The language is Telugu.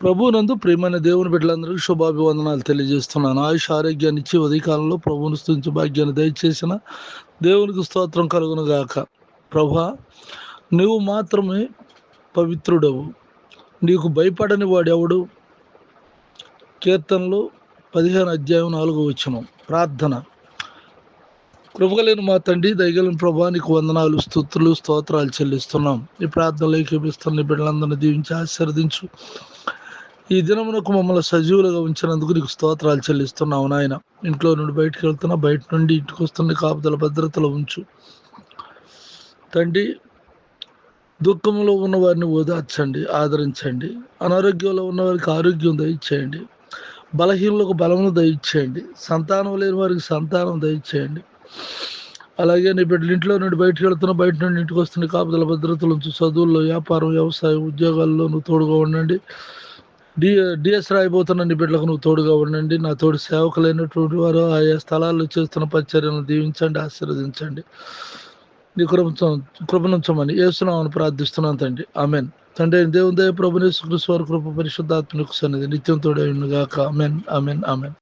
ప్రభువునందు ప్రియమైన దేవుని బిడ్డలందరికీ శుభాభివందనాలు తెలియజేస్తున్నాను. ఆయుష్ ఆరోగ్యాన్ని ఇచ్చి ఉదయకాలంలో ప్రభువును స్తుతించే భాగ్యాన్ని దయచేసిన దేవునికి స్తోత్రం కలుగును గాక. ప్రభువా, నువ్వు మాత్రమే పవిత్రుడవు, నీకు భయపడని వాడెవడు? కీర్తనలు 15:4 ప్రార్థన. కృపగలిగిన మా తండ్రి, దయగలిగిన ప్రభా, నీకు వందనాలు, స్తుతులు, స్తోత్రాలు చెల్లిస్తున్నాం. ఈ ప్రార్థనలు ఏకీపిస్తున్న నీ బిడ్డలందరినీ దీవించి ఆశీర్వదించు. ఈ దినమునకు మమ్మల్ని సజీవులుగా ఉంచినందుకు నీకు స్తోత్రాలు చెల్లిస్తున్నావు నాయన. ఇంట్లో నుండి బయటకు వెళ్తున్నా, బయట నుండి ఇంటికి వస్తున్న కాపుదల భద్రతలో ఉంచు తండ్రి. దుఃఖంలో ఉన్న వారిని ఓదార్చండి, ఆదరించండి. అనారోగ్యంలో ఉన్న వారికి ఆరోగ్యం దయచేయండి. బలహీనులకు బలమును దయచేయండి. సంతానం లేని వారికి సంతానం దయచేయండి. అలాగే నీ బిడ్డలు ఇంట్లో నుండి బయటకు వెళ్తున్నా, బయట నుండి ఇంటికి వస్తున్న కాపుదల భద్రతలు ఉంచు. చదువుల్లో, వ్యాపారం, వ్యవసాయం, ఉద్యోగాల్లో నువ్వు తోడుగా ఉండండి. డిఎస్ రాయిపోతున్న నీ బిడ్డలకు నువ్వు తోడుగా ఉండండి. నా తోడు సేవకులైనటువంటి వారు ఆయా స్థలాల్లో చేస్తున్న పరిచర్యలను దీవించండి, ఆశీర్వదించండి. నీ కృపనుంచమని యేసునామమున ప్రార్థిస్తున్నాను తండ్రి, ఆమెన్. తండ్రి దేవుని దయ, ప్రభువైన యేసుక్రీస్తు వారి కృప, పరిశుద్ధాత్మ సన్నిధి నిత్యం తోడై ఉండును గాక. Amen, amen, amen.